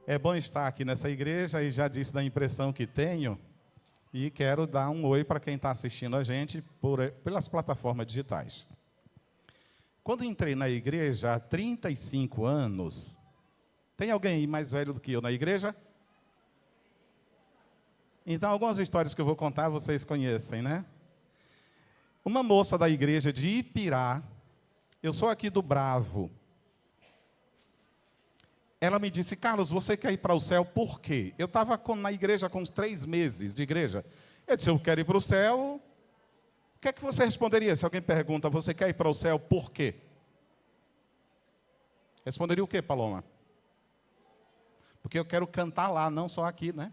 É bom estar aqui nessa igreja e já disse da impressão que tenho e quero dar um oi para quem está assistindo a gente pelas plataformas digitais. Quando entrei na igreja há 35 anos, tem alguém aí mais velho do que eu na igreja? Então, algumas histórias que eu vou contar vocês conhecem, né? Uma moça da igreja de Ipirá, eu sou aqui do Bravo. Ela me disse, Carlos, você quer ir para o céu por quê? Eu estava na igreja com uns 3 meses de igreja. Eu disse, eu quero ir para o céu. O que é que você responderia se alguém pergunta, você quer ir para o céu por quê? Responderia o quê, Paloma? Porque eu quero cantar lá, não só aqui, né?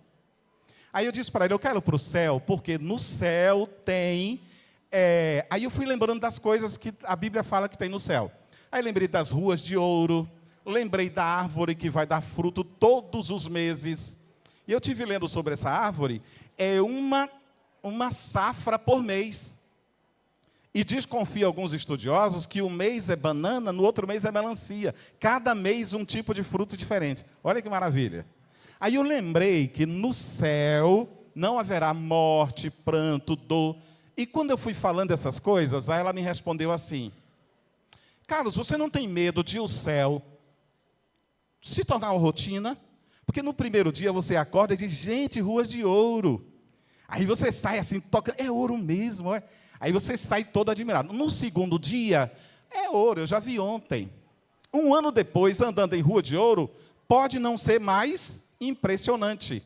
Aí eu disse para ele, eu quero ir para o céu, porque no céu tem... Aí eu fui lembrando das coisas que a Bíblia fala que tem no céu. Aí lembrei das ruas de ouro, lembrei da árvore que vai dar fruto todos os meses. E eu tive lendo sobre essa árvore, é uma safra por mês. E desconfia alguns estudiosos que um mês é banana, no outro mês é melancia. Cada mês um tipo de fruto diferente. Olha que maravilha. Aí eu lembrei que no céu não haverá morte, pranto, dor. E quando eu fui falando essas coisas, aí ela me respondeu assim, Carlos, você não tem medo de o céu se tornar uma rotina? Porque no primeiro dia você acorda e diz, gente, ruas de ouro. Aí você sai assim, toca, é ouro mesmo, é? Aí você sai todo admirado. No segundo dia, é ouro, eu já vi ontem. Um ano depois, andando em rua de ouro, pode não ser mais impressionante.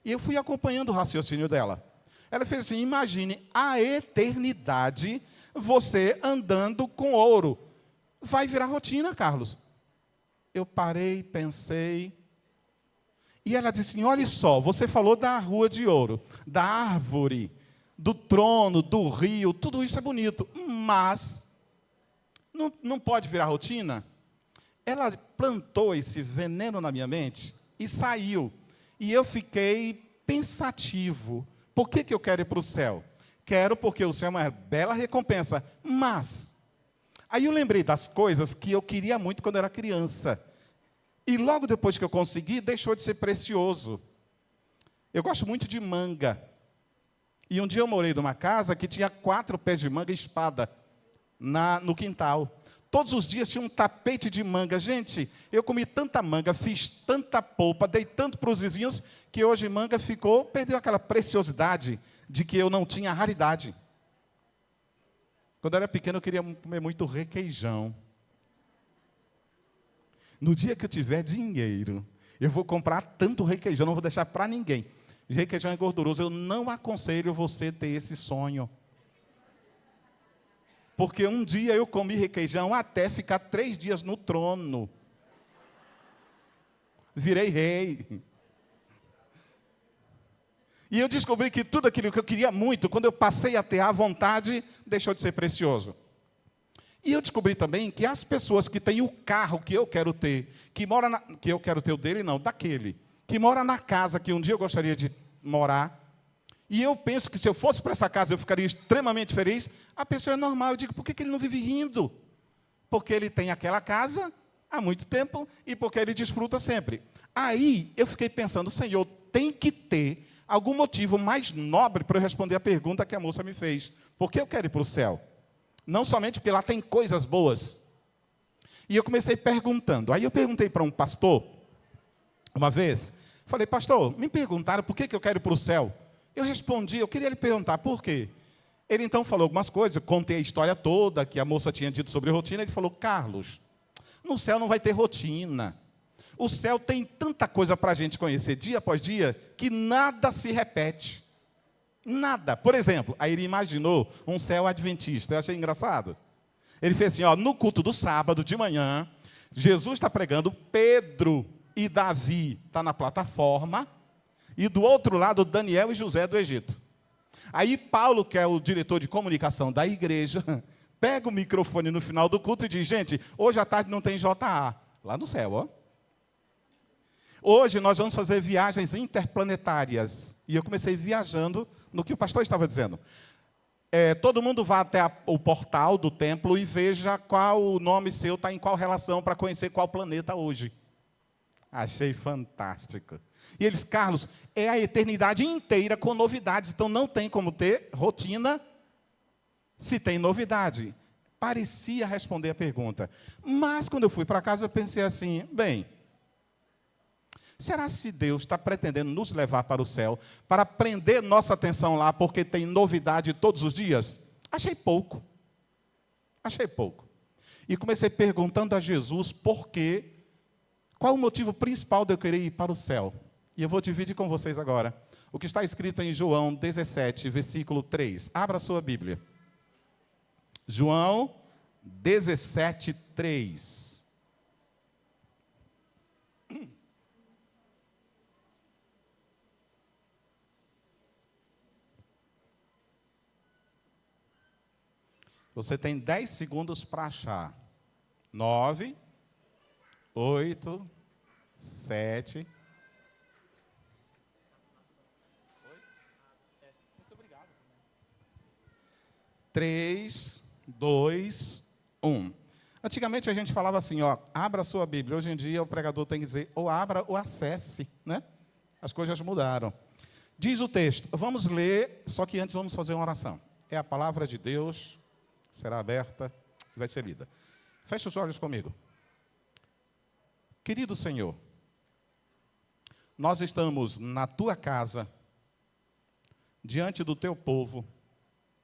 E eu fui acompanhando o raciocínio dela. Ela fez assim, imagine a eternidade você andando com ouro. Vai virar rotina, Carlos. Eu parei, pensei. E ela disse assim, olha só, você falou da rua de ouro, da árvore, do trono, do rio, tudo isso é bonito, mas não pode virar rotina? Ela plantou esse veneno na minha mente e saiu. E eu fiquei pensativo. Por que eu quero ir para o céu? Quero porque o céu é uma bela recompensa, mas... Aí eu lembrei das coisas que eu queria muito quando era criança. E logo depois que eu consegui, deixou de ser precioso. Eu gosto muito de manga. E um dia eu morei numa casa que tinha 4 pés de manga e espada no quintal. Todos os dias tinha um tapete de manga. Gente, eu comi tanta manga, fiz tanta polpa, dei tanto para os vizinhos, que hoje manga perdeu aquela preciosidade de que eu não tinha raridade. Quando eu era pequeno, eu queria comer muito requeijão. No dia que eu tiver dinheiro, eu vou comprar tanto requeijão, não vou deixar para ninguém. Requeijão é gorduroso, eu não aconselho você ter esse sonho. Porque um dia eu comi requeijão até ficar 3 dias no trono. Virei rei. E eu descobri que tudo aquilo que eu queria muito, quando eu passei a ter a vontade, deixou de ser precioso. E eu descobri também que as pessoas que têm o carro que eu quero ter, que eu quero ter o dele, não, daquele, que mora na casa que um dia eu gostaria de morar, e eu penso que se eu fosse para essa casa eu ficaria extremamente feliz, a pessoa é normal. Eu digo, por que ele não vive rindo? Porque ele tem aquela casa há muito tempo e porque ele desfruta sempre. Aí eu fiquei pensando, Senhor, tem que ter algum motivo mais nobre para eu responder a pergunta que a moça me fez. Por que eu quero ir para o céu? Não somente porque lá tem coisas boas. E eu comecei perguntando. Aí eu perguntei para um pastor, uma vez, falei, pastor, me perguntaram por que eu quero ir para o céu. Eu respondi, eu queria lhe perguntar por quê. Ele então falou algumas coisas, eu contei a história toda, que a moça tinha dito sobre rotina. Ele falou, Carlos, no céu não vai ter rotina. O céu tem tanta coisa para a gente conhecer dia após dia, que nada se repete. Nada. Por exemplo, aí ele imaginou um céu adventista. Eu achei engraçado. Ele fez assim, ó, no culto do sábado de manhã, Jesus está pregando, Pedro e Davi estão na plataforma, e do outro lado, Daniel e José do Egito. Aí Paulo, que é o diretor de comunicação da igreja, pega o microfone no final do culto e diz, gente, hoje à tarde não tem JA. Lá no céu, ó. Hoje nós vamos fazer viagens interplanetárias. E eu comecei viajando no que o pastor estava dizendo. Todo mundo vá até o portal do templo e veja qual o nome seu está em qual relação para conhecer qual planeta hoje. Achei fantástico. E eles, Carlos, é a eternidade inteira com novidades, então não tem como ter rotina se tem novidade. Parecia responder a pergunta. Mas quando eu fui para casa, eu pensei assim, bem, será se Deus está pretendendo nos levar para o céu, para prender nossa atenção lá, porque tem novidade todos os dias? Achei pouco. Achei pouco. E comecei perguntando a Jesus por quê, qual o motivo principal de eu querer ir para o céu. E eu vou dividir com vocês agora o que está escrito em João 17, versículo 3. Abra a sua Bíblia. João 17, 3. Você tem 10 segundos para achar. 9, 8, 7. Muito obrigado. 3, 2, 1. Antigamente a gente falava assim, ó, abra a sua Bíblia. Hoje em dia o pregador tem que dizer, ou abra ou acesse, né? As coisas mudaram. Diz o texto, vamos ler, só que antes vamos fazer uma oração. É a palavra de Deus, será aberta e vai ser lida. Feche os olhos comigo. Querido Senhor, nós estamos na tua casa, diante do teu povo,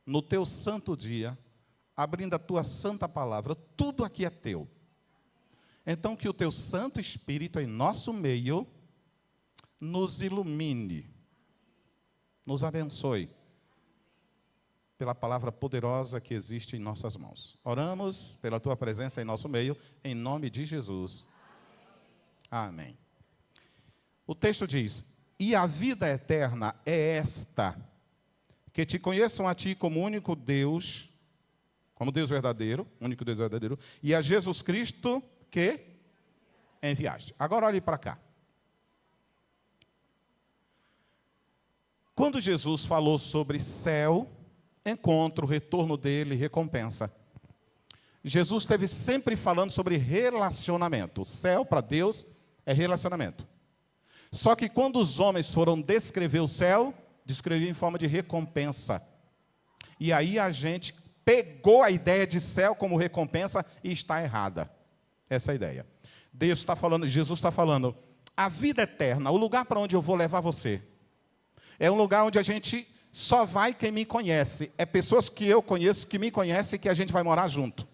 no teu santo dia, abrindo a tua santa palavra. Tudo aqui é teu. Então, que o teu Santo Espírito em nosso meio nos ilumine, nos abençoe, pela palavra poderosa que existe em nossas mãos. Oramos pela tua presença em nosso meio, em nome de Jesus. Amém. O texto diz, e a vida eterna é esta, que te conheçam a ti como único Deus, como Deus verdadeiro, único Deus verdadeiro, e a Jesus Cristo que enviaste. Agora olhe para cá. Quando Jesus falou sobre céu, encontro, retorno dele, recompensa, Jesus esteve sempre falando sobre relacionamento. O céu, para Deus, é relacionamento. Só que quando os homens foram descrever o céu, descreviam em forma de recompensa. E aí a gente pegou a ideia de céu como recompensa e está errada. Essa é a ideia. Deus está falando, Jesus está falando, a vida eterna, o lugar para onde eu vou levar você, é um lugar onde a gente só vai quem me conhece. É pessoas que eu conheço, que me conhecem, que a gente vai morar junto.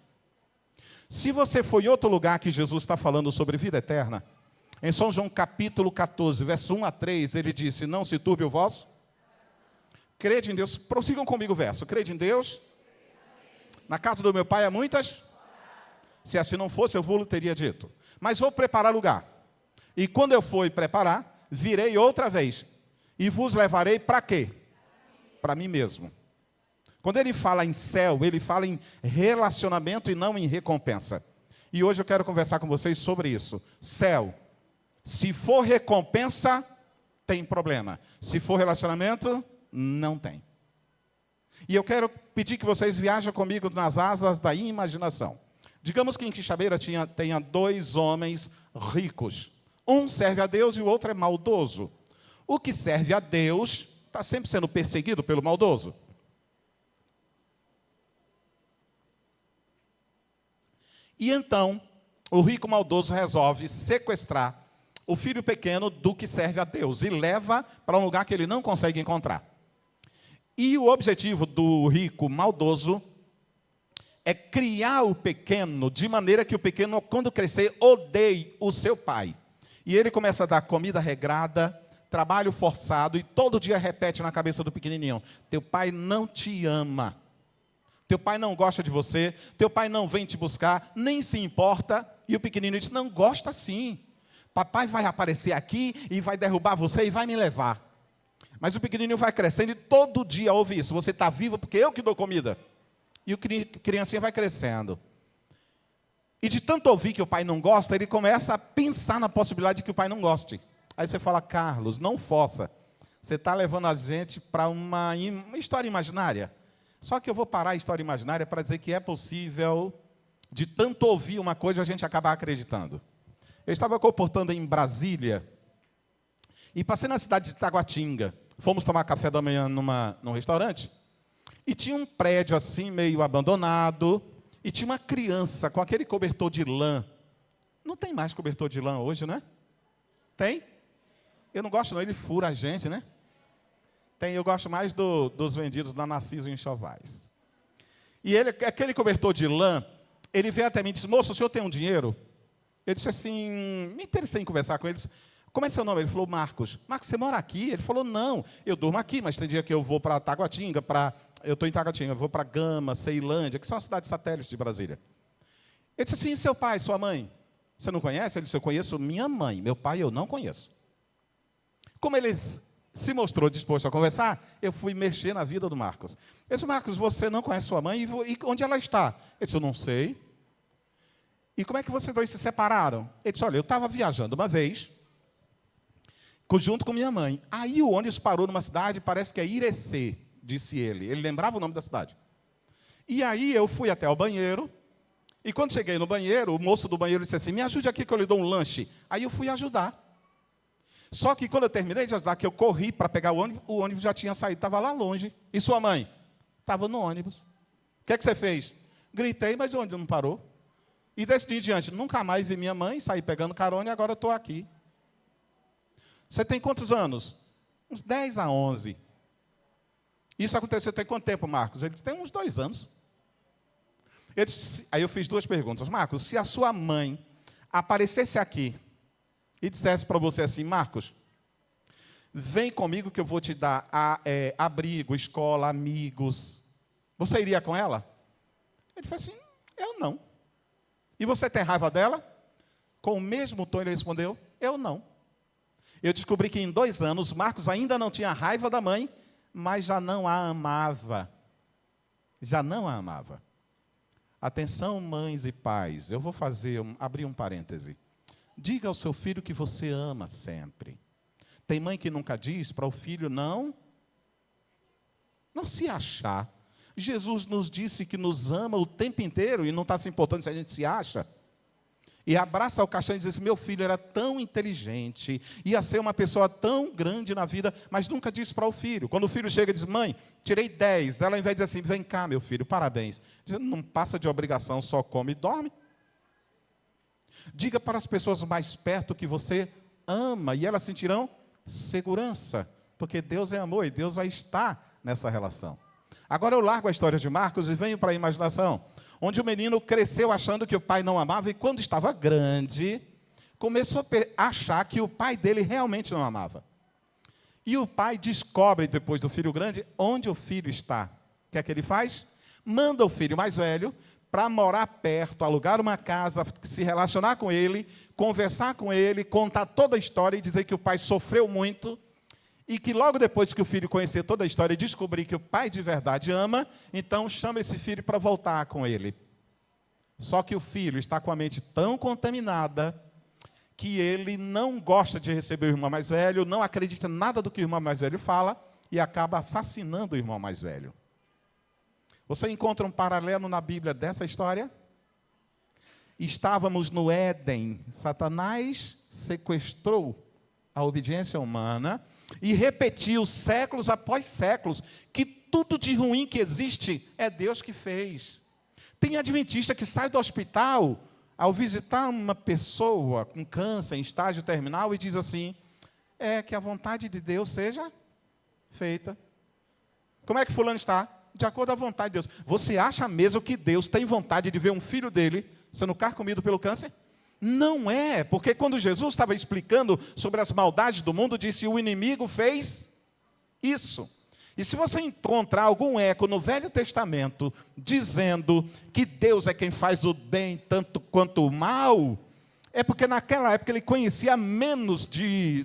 Se você for em outro lugar que Jesus está falando sobre vida eterna, em São João capítulo 14, verso 1 a 3, ele disse, não se turbe o vosso. Crede em Deus. Prossigam comigo o verso. Crede em Deus. Na casa do meu pai há muitas. Se assim não fosse, eu vou teria dito. Mas vou preparar lugar. E quando eu for preparar, virei outra vez. E vos levarei para quê? Para mim mesmo. Quando ele fala em céu, ele fala em relacionamento e não em recompensa. E hoje eu quero conversar com vocês sobre isso. Céu. Se for recompensa, tem problema. Se for relacionamento, não tem. E eu quero pedir que vocês viajem comigo nas asas da imaginação. Digamos que em Quixabeira tenha 2 homens ricos. Um serve a Deus e o outro é maldoso. O que serve a Deus está sempre sendo perseguido pelo maldoso. E então, o rico maldoso resolve sequestrar o filho pequeno do que serve a Deus e leva para um lugar que ele não consegue encontrar. E o objetivo do rico maldoso é criar o pequeno de maneira que o pequeno, quando crescer, odeie o seu pai. E ele começa a dar comida regrada, trabalho forçado, e todo dia repete na cabeça do pequenininho, teu pai não te ama, teu pai não gosta de você, teu pai não vem te buscar, nem se importa. E o pequenininho diz, não, gosta sim, papai vai aparecer aqui e vai derrubar você e vai me levar. Mas o pequenininho vai crescendo e todo dia ouve isso, você está vivo porque eu que dou comida. E o criancinha vai crescendo. E de tanto ouvir que o pai não gosta, ele começa a pensar na possibilidade de que o pai não goste. Aí você fala, Carlos, não força. Você está levando a gente para uma história imaginária. Só que eu vou parar a história imaginária para dizer que é possível, de tanto ouvir uma coisa, a gente acabar acreditando. Eu estava comportando em Brasília e passei na cidade de Taguatinga. Fomos tomar café da manhã num restaurante e tinha um prédio assim, meio abandonado, e tinha uma criança com aquele cobertor de lã. Não tem mais cobertor de lã hoje, né? Tem? Eu não gosto não, ele fura a gente, né? Tem, eu gosto mais dos vendidos da Narciso Enxovais. E ele, aquele cobertor de lã, ele veio até mim e disse, moço, o senhor tem um dinheiro? Eu disse assim, me interessei em conversar com ele. Como é seu nome? Ele falou, Marcos. Marcos, você mora aqui? Ele falou, não, eu durmo aqui, mas tem dia que eu vou para Taguatinga, eu estou em Taguatinga, eu vou para Gama, Ceilândia, que são as cidades satélites de Brasília. Ele disse assim, e seu pai, sua mãe? Você não conhece? Ele disse, eu conheço minha mãe, meu pai eu não conheço. Como ele se mostrou disposto a conversar, eu fui mexer na vida do Marcos. Eu disse, Marcos, você não conhece sua mãe? E onde ela está? Ele disse, eu não sei. E como é que vocês dois se separaram? Ele disse, olha, eu estava viajando uma vez, junto com minha mãe. Aí o ônibus parou numa cidade, parece que é Irecê, disse ele. Ele lembrava o nome da cidade. E aí eu fui até o banheiro, e quando cheguei no banheiro, o moço do banheiro disse assim, me ajude aqui que eu lhe dou um lanche. Aí eu fui ajudar. Só que quando eu terminei de ajudar, que eu corri para pegar o ônibus já tinha saído, estava lá longe. E sua mãe? Estava no ônibus. O que é que você fez? Gritei, mas o ônibus não parou. E desse dia em diante, nunca mais vi minha mãe, saí pegando carona e agora eu estou aqui. Você tem quantos anos? Uns 10 a 11. Isso aconteceu tem quanto tempo, Marcos? Ele disse, tem uns 2 anos. Aí eu fiz 2 perguntas. Marcos, se a sua mãe aparecesse aqui e dissesse para você assim, Marcos, vem comigo que eu vou te dar abrigo, escola, amigos. Você iria com ela? Ele falou assim, eu não. E você tem raiva dela? Com o mesmo tom ele respondeu, eu não. Eu descobri que em 2 anos, Marcos ainda não tinha raiva da mãe, mas já não a amava. Já não a amava. Atenção, mães e pais, eu vou abrir um parêntese. Diga ao seu filho que você ama sempre. Tem mãe que nunca diz para o filho não se achar. Jesus nos disse que nos ama o tempo inteiro e não está se importando se a gente se acha. E abraça o caixão e diz assim, meu filho era tão inteligente, ia ser uma pessoa tão grande na vida, mas nunca disse para o filho. Quando o filho chega e diz, mãe, tirei 10. Ela, ao invés de dizer assim, vem cá, meu filho, parabéns. Diz, não passa de obrigação, só come e dorme. Diga para as pessoas mais perto que você ama, e elas sentirão segurança, porque Deus é amor e Deus vai estar nessa relação. Agora eu largo a história de Marcos e venho para a imaginação, onde o menino cresceu achando que o pai não amava, e quando estava grande, começou a achar que o pai dele realmente não amava. E o pai descobre, depois do filho grande, onde o filho está. O que é que ele faz? Manda o filho mais velho para morar perto, alugar uma casa, se relacionar com ele, conversar com ele, contar toda a história e dizer que o pai sofreu muito, e que logo depois que o filho conhecer toda a história e descobrir que o pai de verdade ama, então chama esse filho para voltar com ele. Só que o filho está com a mente tão contaminada que ele não gosta de receber o irmão mais velho, não acredita em nada do que o irmão mais velho fala e acaba assassinando o irmão mais velho. Você encontra um paralelo na Bíblia dessa história? Estávamos no Éden, Satanás sequestrou a obediência humana e repetiu séculos após séculos que tudo de ruim que existe é Deus que fez. Tem adventista que sai do hospital ao visitar uma pessoa com câncer em estágio terminal e diz assim, que a vontade de Deus seja feita. Como é que fulano está? De acordo com a vontade de Deus. Você acha mesmo que Deus tem vontade de ver um filho dele sendo carcomido pelo câncer? Não é, porque quando Jesus estava explicando sobre as maldades do mundo, disse, o inimigo fez isso. E se você encontrar algum eco no Velho Testamento, dizendo que Deus é quem faz o bem tanto quanto o mal, é porque naquela época ele conhecia menos de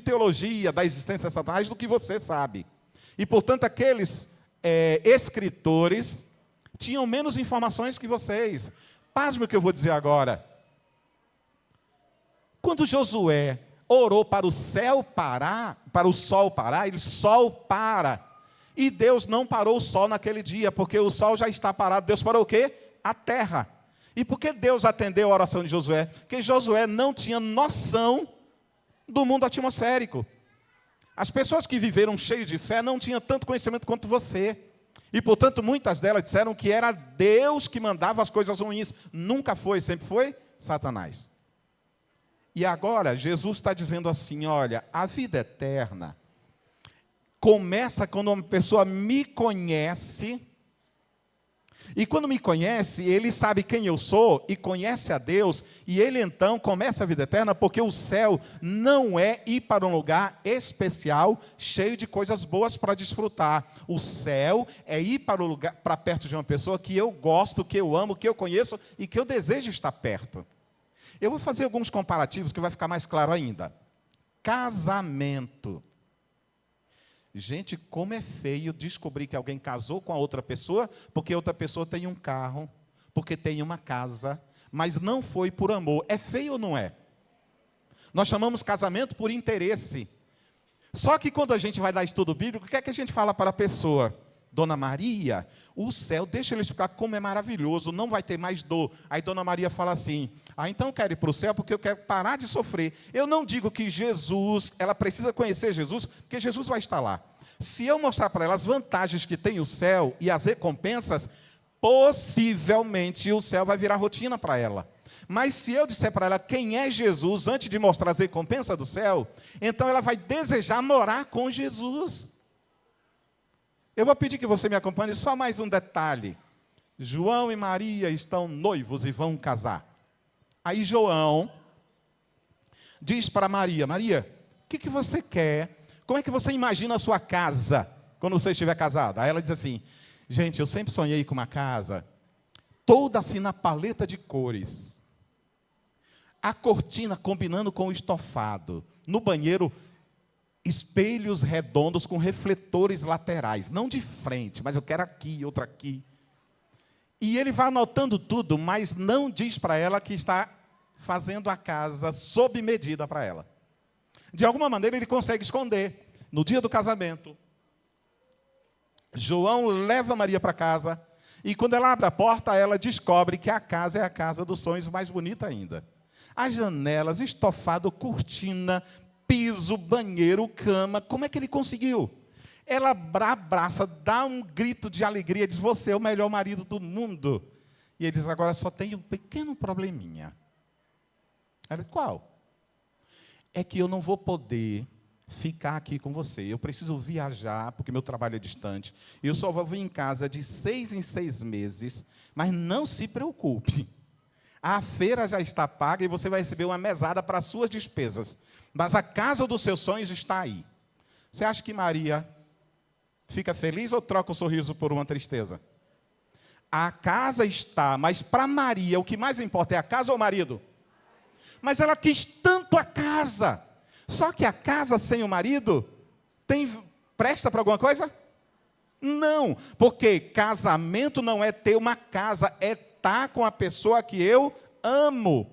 teologia da existência de Satanás do que você sabe. E, portanto, aqueles escritores tinham menos informações que vocês. Pasme o que eu vou dizer agora. Quando Josué orou para o sol parar, ele sol para. E Deus não parou o sol naquele dia, porque o sol já está parado. Deus parou o quê? A terra. E por que Deus atendeu a oração de Josué? Porque Josué não tinha noção do mundo atmosférico. As pessoas que viveram cheias de fé não tinham tanto conhecimento quanto você. E, portanto, muitas delas disseram que era Deus que mandava as coisas ruins. Nunca foi, sempre foi Satanás. E agora, Jesus está dizendo assim, olha, a vida eterna começa quando uma pessoa me conhece. E quando me conhece, ele sabe quem eu sou e conhece a Deus. E ele, então, começa a vida eterna, porque o céu não é ir para um lugar especial, cheio de coisas boas para desfrutar. O céu é ir para o lugar, para perto de uma pessoa que eu gosto, que eu amo, que eu conheço e que eu desejo estar perto. Eu vou fazer alguns comparativos que vai ficar mais claro ainda. Casamento. Gente, como é feio descobrir que alguém casou com a outra pessoa, porque a outra pessoa tem um carro, porque tem uma casa, mas não foi por amor. É feio ou não é? Nós chamamos casamento por interesse. Só que quando a gente vai dar estudo bíblico, o que é que a gente fala para a pessoa? Dona Maria, o céu, deixa ele explicar como é maravilhoso, não vai ter mais dor. Aí Dona Maria fala assim, então eu quero ir para o céu porque eu quero parar de sofrer. Eu não digo que Jesus, ela precisa conhecer Jesus, porque Jesus vai estar lá. Se eu mostrar para ela as vantagens que tem o céu e as recompensas, possivelmente o céu vai virar rotina para ela. Mas se eu disser para ela quem é Jesus, antes de mostrar as recompensas do céu, então ela vai desejar morar com Jesus. Eu vou pedir que você me acompanhe, só mais um detalhe. João e Maria estão noivos e vão casar. Aí João diz para Maria, Maria, o que você quer? Como é que você imagina a sua casa quando você estiver casada? Aí ela diz assim, gente, eu sempre sonhei com uma casa toda assim na paleta de cores. A cortina combinando com o estofado. No banheiro, espelhos redondos com refletores laterais, não de frente, mas eu quero aqui, outra aqui. E ele vai anotando tudo, mas não diz para ela que está fazendo a casa sob medida para ela. De alguma maneira ele consegue esconder. No dia do casamento, João leva Maria para casa, e quando ela abre a porta, ela descobre que a casa é a casa dos sonhos, mais bonita ainda. As janelas, estofado, cortina, piso, banheiro, cama, como é que ele conseguiu? Ela abraça, dá um grito de alegria, diz, você é o melhor marido do mundo. E ele diz, agora só tem um pequeno probleminha. Ela diz, qual? É que eu não vou poder ficar aqui com você, eu preciso viajar, porque meu trabalho é distante, eu só vou vir em casa de 6 em 6 meses, mas não se preocupe, a feira já está paga e você vai receber uma mesada para as suas despesas. Mas a casa dos seus sonhos está aí. Você acha que Maria fica feliz ou troca o sorriso por uma tristeza? A casa está, mas para Maria o que mais importa é a casa ou o marido? Mas ela quis tanto a casa. Só que a casa sem o marido presta para alguma coisa? Não, porque casamento não é ter uma casa, é estar com a pessoa que eu amo.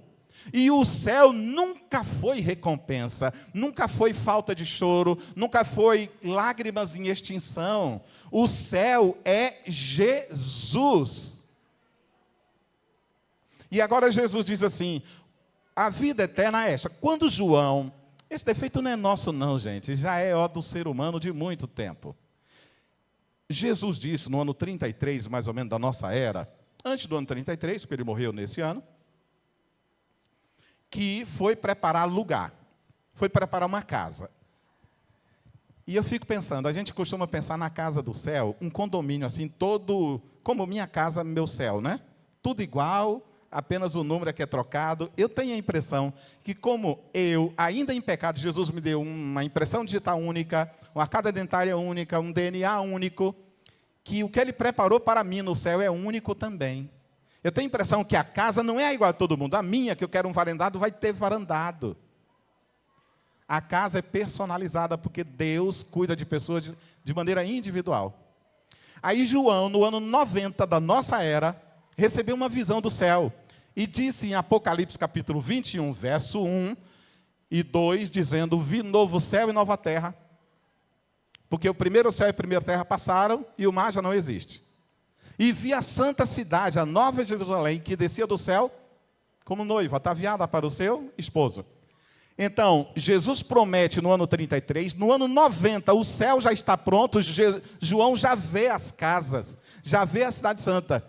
E o céu nunca foi recompensa, nunca foi falta de choro, nunca foi lágrimas em extinção. O céu é Jesus. E agora Jesus diz assim, a vida eterna é esta. Quando João, esse defeito não é nosso não, gente, já é do ser humano de muito tempo. Jesus disse no ano 33, mais ou menos, da nossa era, antes do ano 33, porque ele morreu nesse ano, que foi preparar lugar, foi preparar uma casa. E eu fico pensando, a gente costuma pensar na casa do céu, um condomínio assim, todo, como minha casa, meu céu, né? Tudo igual, apenas o número é que é trocado. Eu tenho a impressão que como eu, ainda em pecado, Jesus me deu uma impressão digital única, uma arcada dentária única, um DNA único, que o que ele preparou para mim no céu é único também. Eu tenho a impressão que a casa não é igual a todo mundo. A minha, que eu quero um varandado, vai ter varandado. A casa é personalizada, porque Deus cuida de pessoas de maneira individual. Aí João, no ano 90 da nossa era, recebeu uma visão do céu. E disse em Apocalipse capítulo 21, verso 1 e 2, dizendo, vi novo céu e nova terra. Porque o primeiro céu e a primeira terra passaram e o mar já não existe. e vi a santa cidade, a nova Jerusalém, que descia do céu como noiva, ataviada para o seu esposo. Então, Jesus promete no ano 33, no ano 90, o céu já está pronto, João já vê as casas, já vê a cidade santa.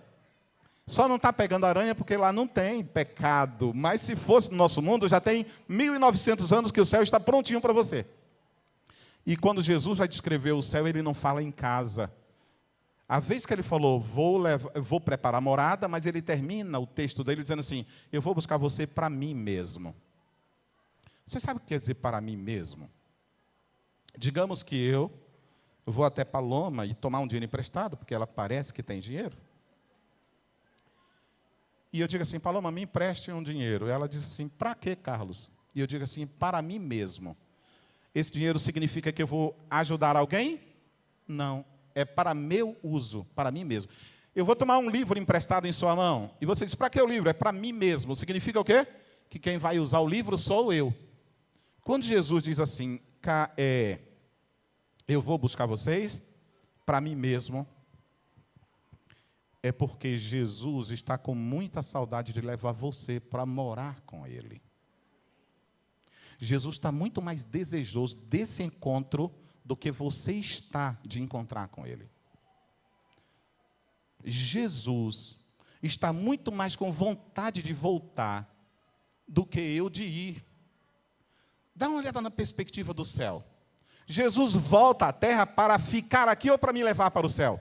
Só não está pegando aranha porque lá não tem pecado, mas se fosse no nosso mundo, já tem 1900 anos que o céu está prontinho para você. E quando Jesus vai descrever o céu, ele não fala em casa. A vez que ele falou, vou preparar a morada, mas ele termina o texto dele dizendo assim, eu vou buscar você para mim mesmo. Você sabe o que quer dizer para mim mesmo? Digamos que eu vou até Paloma e tomar um dinheiro emprestado, porque ela parece que tem dinheiro. E eu digo assim, Paloma, me empreste um dinheiro. Ela diz assim, para quê, Carlos? E eu digo assim, para mim mesmo. Esse dinheiro significa que eu vou ajudar alguém? Não. É para meu uso, para mim mesmo. Eu vou tomar um livro emprestado em sua mão. E você diz, para que o livro? É para mim mesmo. Significa o quê? Que quem vai usar o livro sou eu. Quando Jesus diz assim, eu vou buscar vocês, para mim mesmo, é porque Jesus está com muita saudade de levar você para morar com Ele. Jesus está muito mais desejoso desse encontro do que você está de encontrar com Ele. Jesus está muito mais com vontade de voltar do que eu de ir. Dá uma olhada na perspectiva do céu. Jesus volta à terra para ficar aqui ou para me levar para o céu?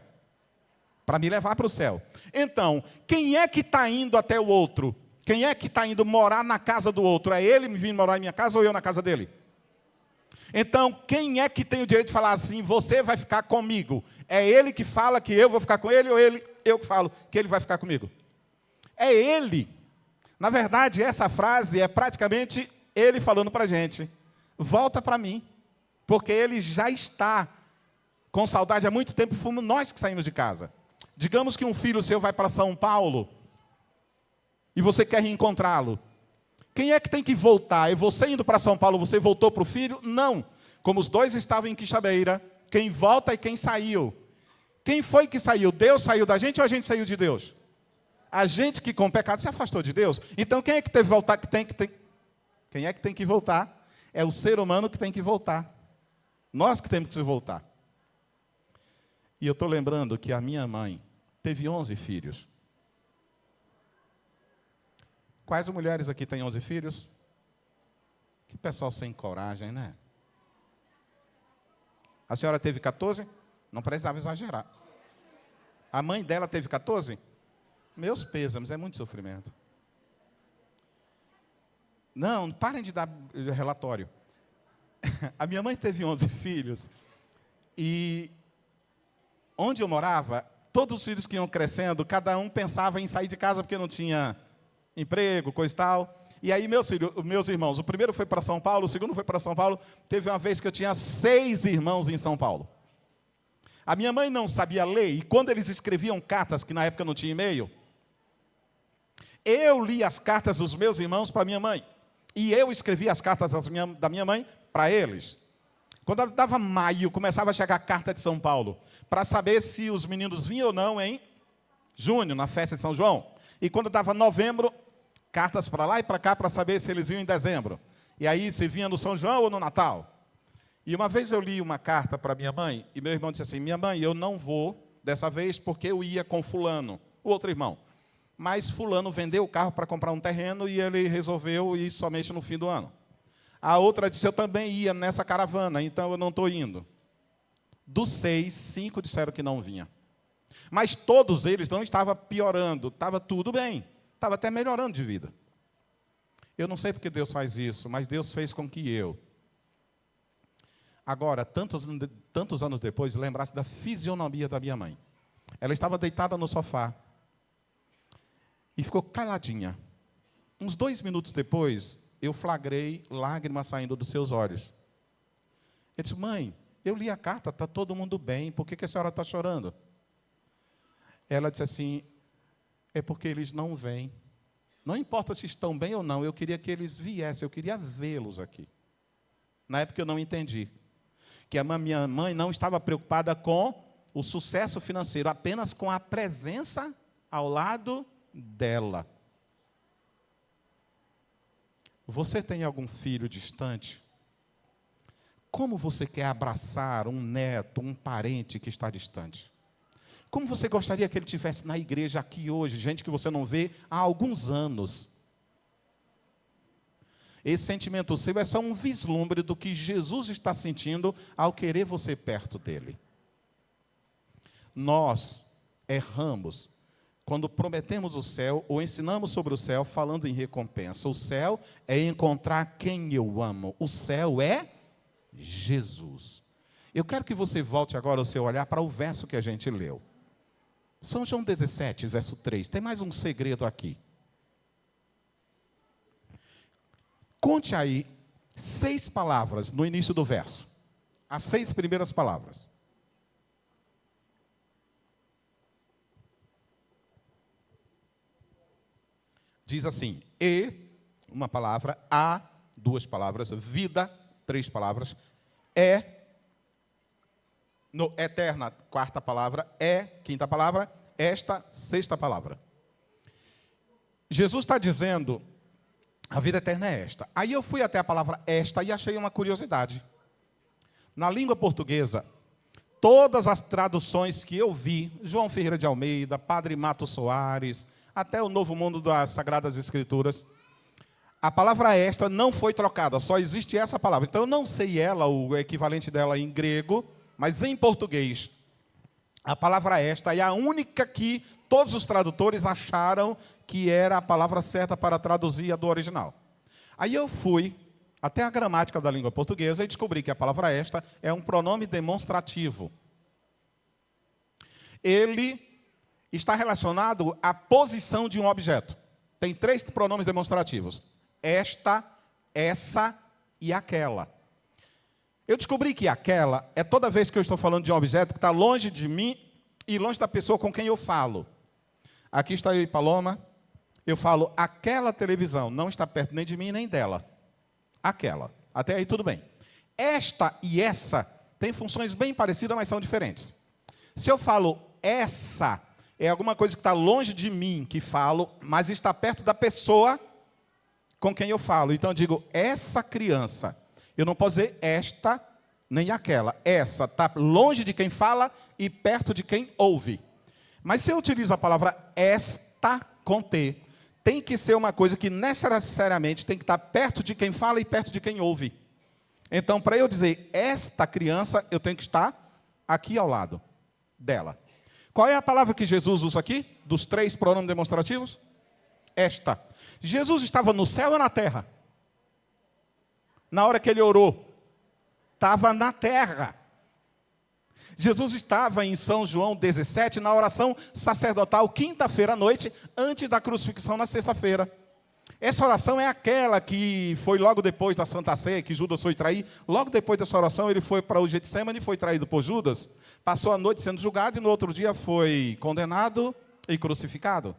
Para me levar para o céu. Então, quem é que está indo até o outro? Quem é que está indo morar na casa do outro? É ele me vindo morar em minha casa ou eu na casa dele? Então, quem é que tem o direito de falar assim, você vai ficar comigo? É ele que fala que eu vou ficar com ele ou eu que falo que ele vai ficar comigo? É ele. Na verdade, essa frase é praticamente ele falando para a gente, volta para mim, porque ele já está com saudade há muito tempo, fomos nós que saímos de casa. Digamos que um filho seu vai para São Paulo e você quer reencontrá-lo. Quem é que tem que voltar? É você indo para São Paulo, você voltou para o filho? Não. Como os dois estavam em Quixabeira, quem volta e quem saiu. Quem foi que saiu? Deus saiu da gente ou a gente saiu de Deus? A gente que com o pecado se afastou de Deus. Então quem é que teve que voltar? Quem é que tem que voltar? É o ser humano que tem que voltar. Nós que temos que voltar. E eu estou lembrando que a minha mãe teve 11 filhos. Quais mulheres aqui têm 11 filhos? Que pessoal sem coragem, né? A senhora teve 14? Não precisava exagerar. A mãe dela teve 14? Meus pêsames, é muito sofrimento. Não, parem de dar relatório. A minha mãe teve 11 filhos. E onde eu morava, todos os filhos que iam crescendo, cada um pensava em sair de casa porque não tinha emprego, coisa e tal. E aí meus irmãos, o primeiro foi para São Paulo, o segundo foi para São Paulo. Teve uma vez que eu tinha 6 irmãos em São Paulo. A minha mãe não sabia ler, e quando eles escreviam cartas, que na época não tinha e-mail, eu li as cartas dos meus irmãos para minha mãe. E eu escrevia as cartas da minha mãe para eles. Quando dava maio, começava a chegar a carta de São Paulo, para saber se os meninos vinham ou não em junho, na festa de São João. E quando dava novembro, cartas para lá e para cá, para saber se eles vinham em dezembro. E aí, se vinha no São João ou no Natal. E uma vez eu li uma carta para minha mãe, e meu irmão disse assim, minha mãe, eu não vou dessa vez porque eu ia com fulano, o outro irmão. Mas fulano vendeu o carro para comprar um terreno e ele resolveu ir somente no fim do ano. A outra disse, eu também ia nessa caravana, então eu não estou indo. Dos 6, 5 disseram que não vinha. Mas todos eles não estavam piorando, estava tudo bem, estava até melhorando de vida. Eu não sei porque Deus faz isso, mas Deus fez com que eu, agora, tantos anos depois, lembrasse da fisionomia da minha mãe. Ela estava deitada no sofá e ficou caladinha. Uns 2 minutos depois, eu flagrei lágrimas saindo dos seus olhos. Eu disse, mãe, eu li a carta, está todo mundo bem, por que a senhora está chorando? Ela disse assim, é porque eles não vêm. Não importa se estão bem ou não, eu queria que eles viessem, eu queria vê-los aqui. Na época eu não entendi. Que a minha mãe não estava preocupada com o sucesso financeiro apenas com a presença ao lado dela. Você tem algum filho distante? Como você quer abraçar um neto, um parente que está distante? Como você gostaria que ele estivesse na igreja aqui hoje, gente que você não vê há alguns anos? Esse sentimento seu é só um vislumbre do que Jesus está sentindo ao querer você perto dele. Nós erramos quando prometemos o céu ou ensinamos sobre o céu falando em recompensa. O céu é encontrar quem eu amo. O céu é Jesus. Eu quero que você volte agora o seu olhar para o verso que a gente leu. São João 17, verso 3. Tem mais um segredo aqui. Conte aí 6 palavras no início do verso. As 6 primeiras palavras. Diz assim: e, uma palavra, a, 2 palavras, vida, 3 palavras, eterna, 4ª palavra, 5ª palavra, esta, 6ª palavra. Jesus está dizendo, a vida eterna é esta. Aí eu fui até a palavra esta e achei uma curiosidade. Na língua portuguesa, todas as traduções que eu vi, João Ferreira de Almeida, Padre Mato Soares, até o Novo Mundo das Sagradas Escrituras, a palavra esta não foi trocada, só existe essa palavra. Então eu não sei o equivalente dela em grego, mas em português, a palavra esta é a única que todos os tradutores acharam que era a palavra certa para traduzir a do original. Aí eu fui até a gramática da língua portuguesa e descobri que a palavra esta é um pronome demonstrativo. Ele está relacionado à posição de um objeto. Tem 3 pronomes demonstrativos: esta, essa e aquela. Eu descobri que aquela é toda vez que eu estou falando de um objeto que está longe de mim e longe da pessoa com quem eu falo. Aqui está eu e Paloma. Eu falo, aquela televisão não está perto nem de mim nem dela. Aquela. Até aí tudo bem. Esta e essa têm funções bem parecidas, mas são diferentes. Se eu falo essa, é alguma coisa que está longe de mim que falo, mas está perto da pessoa com quem eu falo. Então eu digo, essa criança. Eu não posso dizer esta nem aquela. Essa está longe de quem fala e perto de quem ouve. Mas se eu utilizo a palavra esta com T, tem que ser uma coisa que necessariamente tem que estar perto de quem fala e perto de quem ouve. Então, para eu dizer esta criança, eu tenho que estar aqui ao lado dela. Qual é a palavra que Jesus usa aqui, dos 3 pronomes demonstrativos? Esta. Jesus estava no céu ou na terra? Na hora que ele orou, estava na terra. Jesus estava em São João 17, na oração sacerdotal, quinta-feira à noite, antes da crucifixão na sexta-feira. Essa oração é aquela que foi logo depois da Santa Ceia, que Judas foi trair. Logo depois dessa oração, ele foi para o Getsemane e foi traído por Judas. Passou a noite sendo julgado e no outro dia foi condenado e crucificado.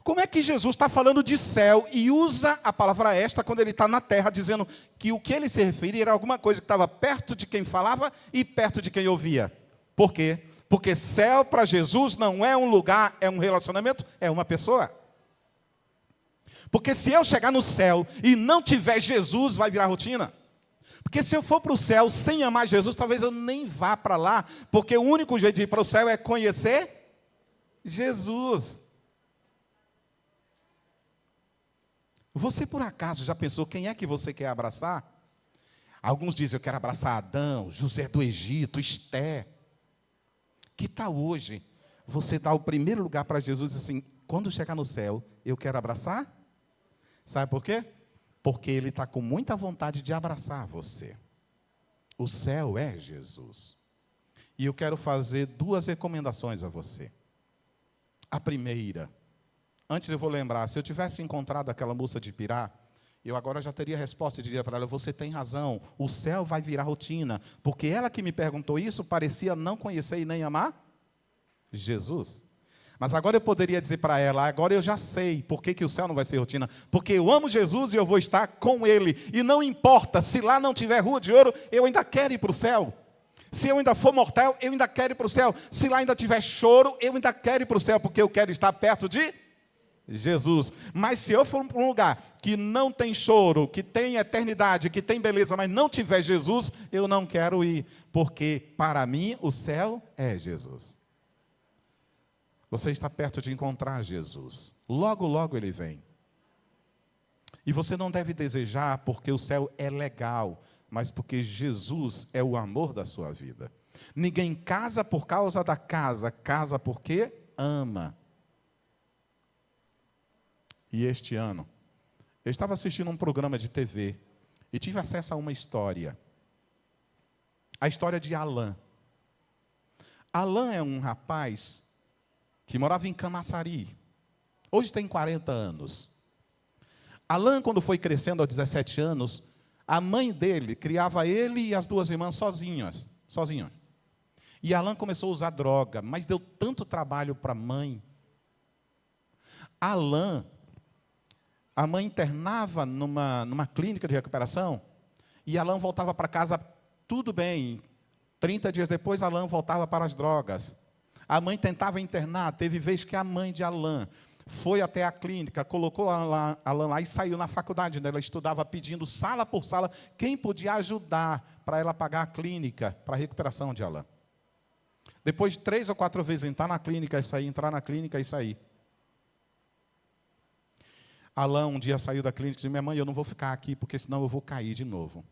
Como é que Jesus está falando de céu e usa a palavra esta quando ele está na terra, dizendo que o que ele se referia era alguma coisa que estava perto de quem falava e perto de quem ouvia? Por quê? Porque céu para Jesus não é um lugar, é um relacionamento, é uma pessoa. Porque se eu chegar no céu e não tiver Jesus, vai virar rotina. Porque se eu for para o céu sem amar Jesus, talvez eu nem vá para lá, porque o único jeito de ir para o céu é conhecer Jesus. Você, por acaso, já pensou quem é que você quer abraçar? Alguns dizem, eu quero abraçar Adão, José do Egito, Esté. Que tal hoje você dar o primeiro lugar para Jesus e assim, quando chegar no céu, eu quero abraçar? Sabe por quê? Porque ele está com muita vontade de abraçar você. O céu é Jesus. E eu quero fazer 2 recomendações a você. A primeira, antes eu vou lembrar, se eu tivesse encontrado aquela moça de Pirá, eu agora já teria a resposta e diria para ela, você tem razão, o céu vai virar rotina, porque ela que me perguntou isso parecia não conhecer e nem amar Jesus. Mas agora eu poderia dizer para ela, agora eu já sei por que o céu não vai ser rotina, porque eu amo Jesus e eu vou estar com Ele, e não importa, se lá não tiver rua de ouro, eu ainda quero ir para o céu. Se eu ainda for mortal, eu ainda quero ir para o céu. Se lá ainda tiver choro, eu ainda quero ir para o céu, porque eu quero estar perto de Jesus. Mas se eu for para um lugar que não tem choro, que tem eternidade, que tem beleza, mas não tiver Jesus, eu não quero ir, porque para mim o céu é Jesus. Você está perto de encontrar Jesus. Logo, logo ele vem. E você não deve desejar porque o céu é legal, mas porque Jesus é o amor da sua vida. Ninguém casa por causa da casa, casa porque ama. E este ano, eu estava assistindo um programa de TV e tive acesso a uma história. A história de Alain. Alain é um rapaz que morava em Camaçari. Hoje tem 40 anos. Alain, quando foi crescendo aos 17 anos, a mãe dele criava ele e as duas irmãs sozinhos. E Alain começou a usar droga, mas deu tanto trabalho para a mãe. Alain, a mãe internava numa clínica de recuperação, e Alain voltava para casa tudo bem. 30 dias depois, Alain voltava para as drogas. A mãe tentava internar, teve vez que a mãe de Alain foi até a clínica, colocou Alain lá e saiu na faculdade, né? Ela estudava pedindo sala por sala quem podia ajudar para ela pagar a clínica, para a recuperação de Alain. Depois de 3 ou 4 vezes entrar na clínica e sair, entrar na clínica e sair. Alain um dia saiu da clínica e disse: minha mãe, eu não vou ficar aqui, porque senão eu vou cair de novo.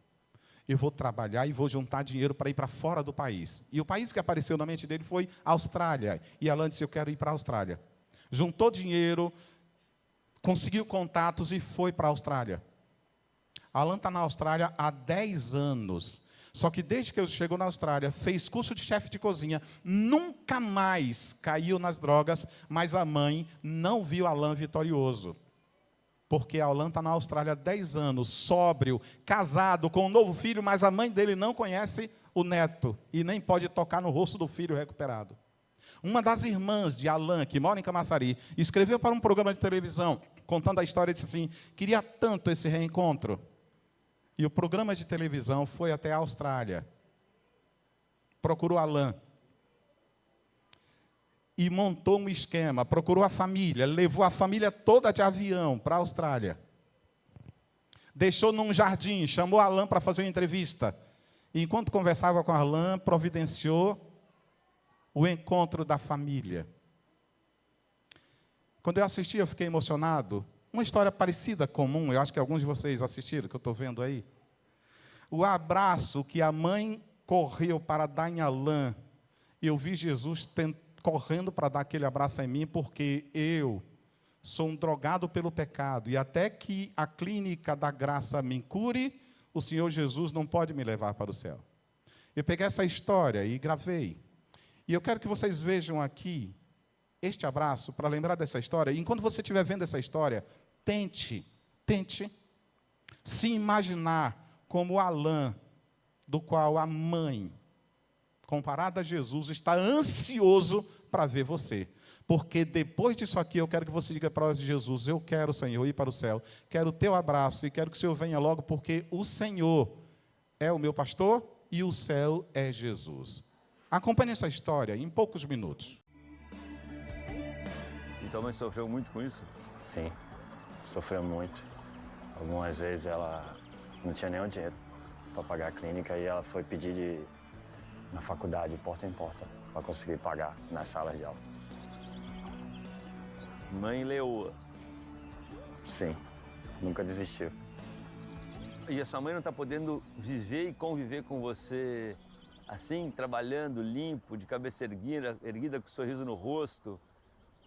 Eu vou trabalhar e vou juntar dinheiro para ir para fora do país. E o país que apareceu na mente dele foi a Austrália. E Alain disse: eu quero ir para a Austrália. Juntou dinheiro, conseguiu contatos e foi para a Austrália. Alain está na Austrália há 10 anos. Só que desde que ele chegou na Austrália, fez curso de chefe de cozinha, nunca mais caiu nas drogas, mas a mãe não viu Alain vitorioso. Porque Alain está na Austrália há 10 anos, sóbrio, casado, com um novo filho, mas a mãe dele não conhece o neto e nem pode tocar no rosto do filho recuperado. Uma das irmãs de Alain, que mora em Camaçari, escreveu para um programa de televisão, contando a história, e disse assim: queria tanto esse reencontro. E o programa de televisão foi até a Austrália. Procurou Alain. E montou um esquema, procurou a família, levou a família toda de avião para a Austrália. Deixou num jardim, chamou Alain para fazer uma entrevista. E enquanto conversava com Alain, providenciou o encontro da família. Quando eu assisti, eu fiquei emocionado. Uma história parecida, comum, eu acho que alguns de vocês assistiram, que eu estou vendo aí. O abraço que a mãe correu para dar em Alain, eu vi Jesus correndo para dar aquele abraço em mim, porque eu sou um drogado pelo pecado, e até que a clínica da graça me cure, o Senhor Jesus não pode me levar para o céu. Eu peguei essa história e gravei. E eu quero que vocês vejam aqui este abraço para lembrar dessa história. E enquanto você estiver vendo essa história, tente se imaginar como Alain, do qual a mãe, comparada a Jesus, está ansioso para ver você. Porque depois disso aqui, eu quero que você diga para Jesus: eu quero, Senhor, ir para o céu. Quero o teu abraço e quero que o Senhor venha logo, porque o Senhor é o meu pastor e o céu é Jesus. Acompanhe essa história em poucos minutos. E tua mãe sofreu muito com isso? Sim, sofreu muito. Algumas vezes ela não tinha nenhum dinheiro para pagar a clínica e ela foi pedir na faculdade, porta em porta, para conseguir pagar nas salas de aula. Mãe leoa. Sim, nunca desistiu. E a sua mãe não está podendo viver e conviver com você assim, trabalhando, limpo, de cabeça erguida com um sorriso no rosto?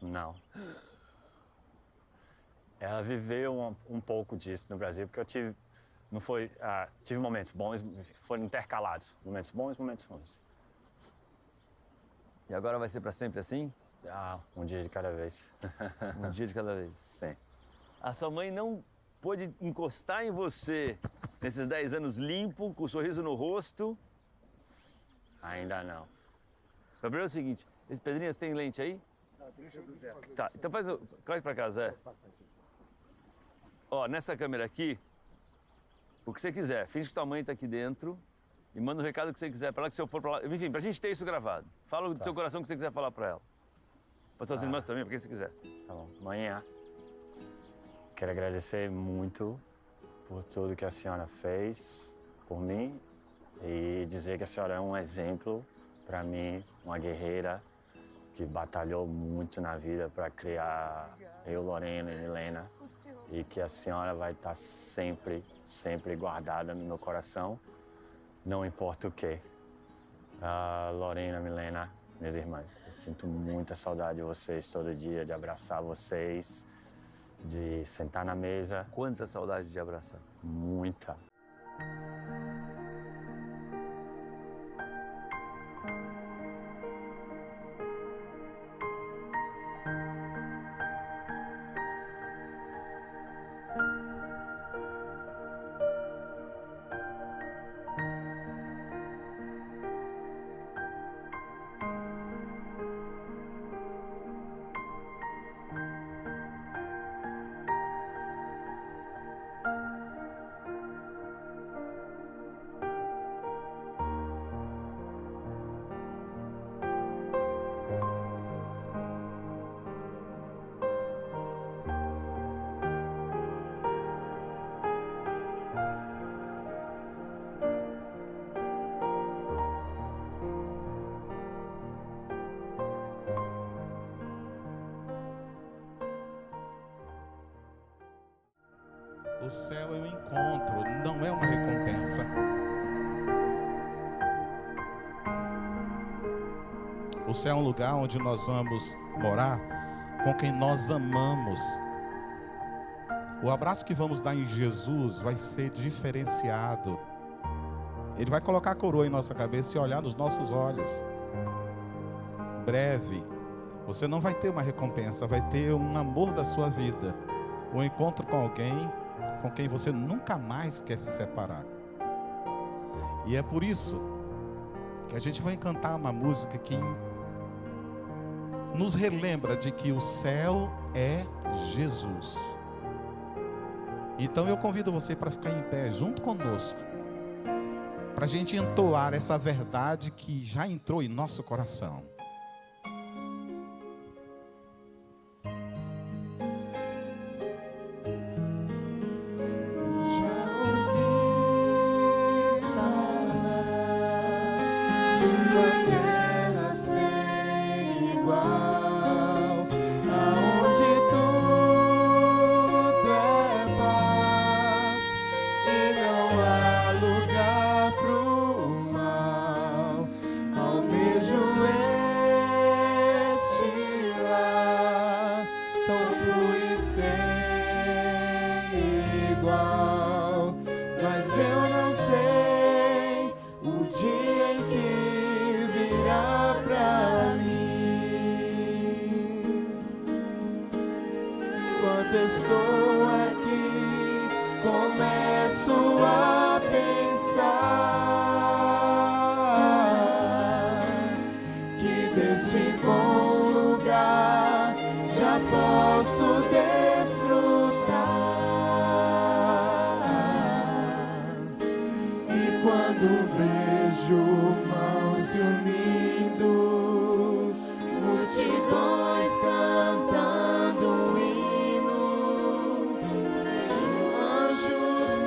Não. Ela viveu um pouco disso no Brasil, porque eu tive, não foi, tive momentos bons, foram intercalados, momentos bons e momentos ruins. E agora vai ser para sempre assim? Um dia de cada vez. Um dia de cada vez. Sim. A sua mãe não pôde encostar em você nesses 10 anos limpo, com o sorriso no rosto? Ainda não. Gabriel, é o seguinte, Pedrinho, você tem lente aí? Não, deixa do Zé. Tá, então traz pra cá, Zé. Ó, nessa câmera aqui, o que você quiser. Finge que tua mãe tá aqui dentro E manda o recado que você quiser para ela, que se eu for para lá... Enfim, pra gente ter isso gravado. Fala do teu coração que você quiser falar para ela. Para suas irmãs também, para quem você quiser. Tá bom. Manhã, quero agradecer muito por tudo que a senhora fez por mim e dizer que a senhora é um exemplo para mim, uma guerreira que batalhou muito na vida para criar eu, Lorena e Milena, e que a senhora vai estar sempre, sempre guardada no meu coração, não importa o quê. Lorena, Milena, minhas irmãs, eu sinto muita saudade de vocês todo dia, de abraçar vocês, de sentar na mesa. Quanta saudade de abraçar. Muita. O céu é um encontro, não é uma recompensa. O céu é um lugar onde nós vamos morar com quem nós amamos. O abraço que vamos dar em Jesus vai ser diferenciado. Ele vai colocar a coroa em nossa cabeça e olhar nos nossos olhos. Breve, você não vai ter uma recompensa, vai ter um amor da sua vida. Um encontro com alguém com quem você nunca mais quer se separar. E é por isso que a gente vai cantar uma música que nos relembra de que o céu é Jesus. Então eu convido você para ficar em pé junto conosco, para a gente entoar essa verdade que já entrou em nosso coração. Estou aqui, começo a pensar que desse bom lugar já posso desfrutar. E quando vejo mãos se unindo, multidões cantando um hino, vejo anjos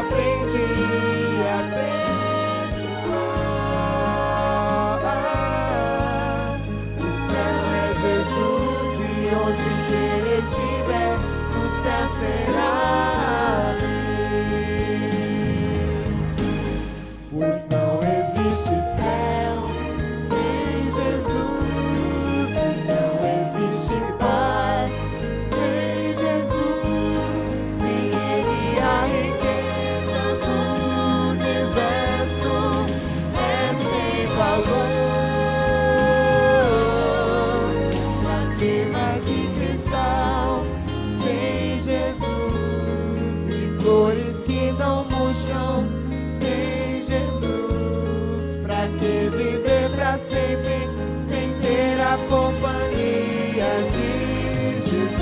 aprendi a perdoar. O céu é Jesus e onde Ele estiver, o céu será ali. Pois não existe céu sem Jesus, e não existe paz sem Jesus. Sem Ele a riqueza do universo é sem valor. Pra que mais de cristal sem Jesus? E flores que não murcham sem Jesus. Pra que viver pra sempre sem ter a companhia de Jesus?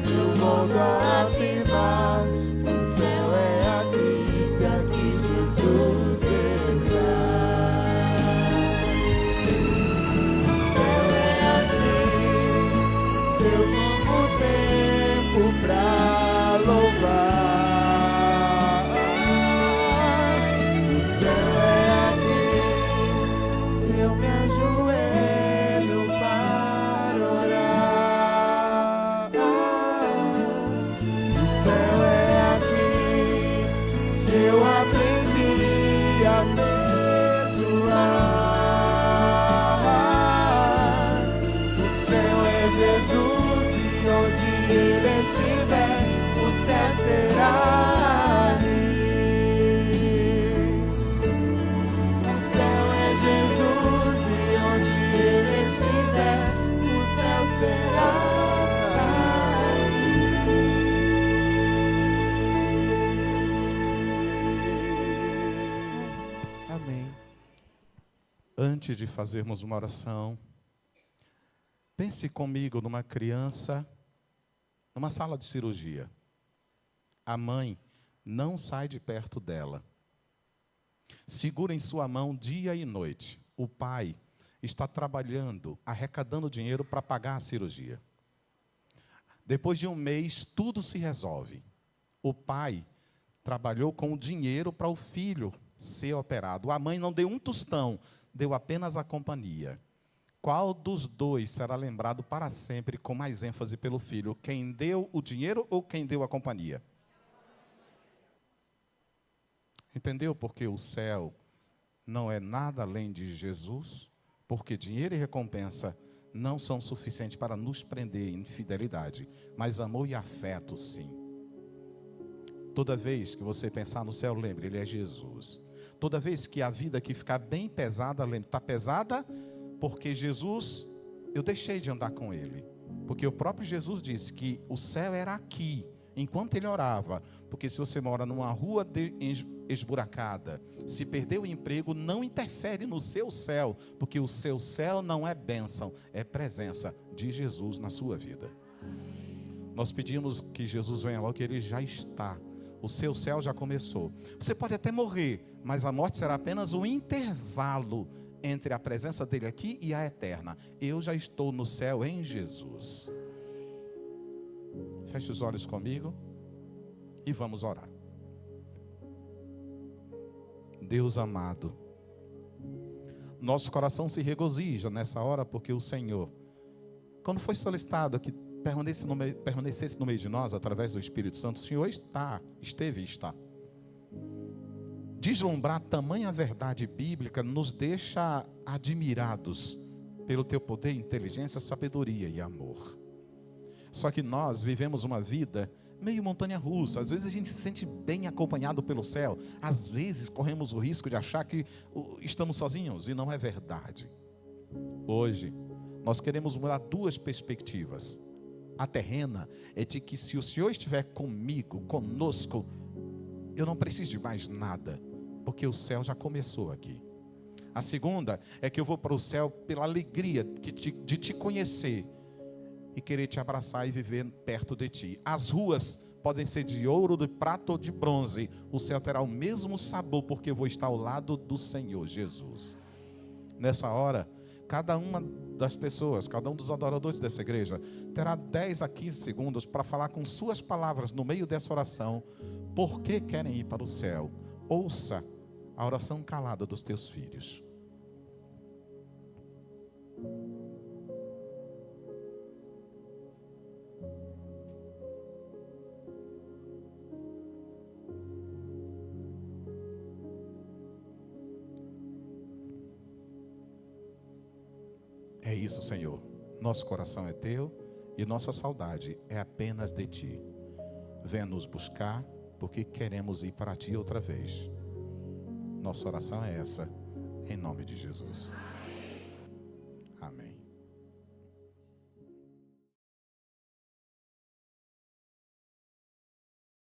Eu volto a afirmar: o céu é aqui, se aqui Jesus está. O céu é aqui, se eu tomo tempo pra louvar. O céu é aqui, se eu me ajoelho para orar. O céu é aqui, se eu aprendi a perdoar. O céu é Jesus e onde Ele estiver, o céu será ali. O céu é Jesus e onde Ele estiver, o céu será ali. Amém. Antes de fazermos uma oração, pense comigo numa criança, numa sala de cirurgia. A mãe não sai de perto dela. Segura em sua mão dia e noite. O pai está trabalhando, arrecadando dinheiro para pagar a cirurgia. Depois de um mês, tudo se resolve. O pai trabalhou com o dinheiro para o filho ser operado. A mãe não deu um tostão, deu apenas a companhia. Qual dos dois será lembrado para sempre com mais ênfase pelo filho? Quem deu o dinheiro ou quem deu a companhia? Entendeu? Porque o céu não é nada além de Jesus, porque dinheiro e recompensa não são suficientes para nos prender em fidelidade, mas amor e afeto, sim. Toda vez que você pensar no céu, lembre, Ele é Jesus. Toda vez que a vida aqui ficar bem pesada, lembre, está pesada porque Jesus, eu deixei de andar com Ele. Porque o próprio Jesus disse que o céu era aqui, enquanto Ele orava. Porque se você mora numa rua esburacada, se perder o emprego, não interfere no seu céu, porque o seu céu não é bênção, é presença de Jesus na sua vida. Nós pedimos que Jesus venha logo, que Ele já está. O seu céu já começou. Você pode até morrer, mas a morte será apenas um intervalo entre a presença dele aqui e a eterna. Eu já estou no céu em Jesus. Feche os olhos comigo e vamos orar. Deus amado, nosso coração se regozija nessa hora, porque o Senhor, quando foi solicitado que permanecesse no meio de nós através do Espírito Santo, o Senhor esteve e está. Deslumbrar tamanha verdade bíblica nos deixa admirados pelo teu poder, inteligência, sabedoria e amor. Só que nós vivemos uma vida meio montanha-russa. Às vezes a gente se sente bem acompanhado pelo céu. Às vezes corremos o risco de achar que estamos sozinhos, e não é verdade. Hoje, nós queremos mudar duas perspectivas. A terrena é de que se o Senhor estiver comigo, conosco, eu não preciso de mais nada, porque o céu já começou aqui. A segunda é que eu vou para o céu pela alegria de te conhecer e querer te abraçar e viver perto de ti. As ruas podem ser de ouro, de prata ou de bronze. O céu terá o mesmo sabor, porque eu vou estar ao lado do Senhor Jesus. Nessa hora, Cada uma das pessoas, cada um dos adoradores dessa igreja, terá 10 a 15 segundos para falar com suas palavras no meio dessa oração, por que querem ir para o céu. Ouça a oração calada dos teus filhos. É isso, Senhor. Nosso coração é teu e nossa saudade é apenas de ti. Venha nos buscar, porque queremos ir para ti outra vez. Nossa oração é essa, em nome de Jesus.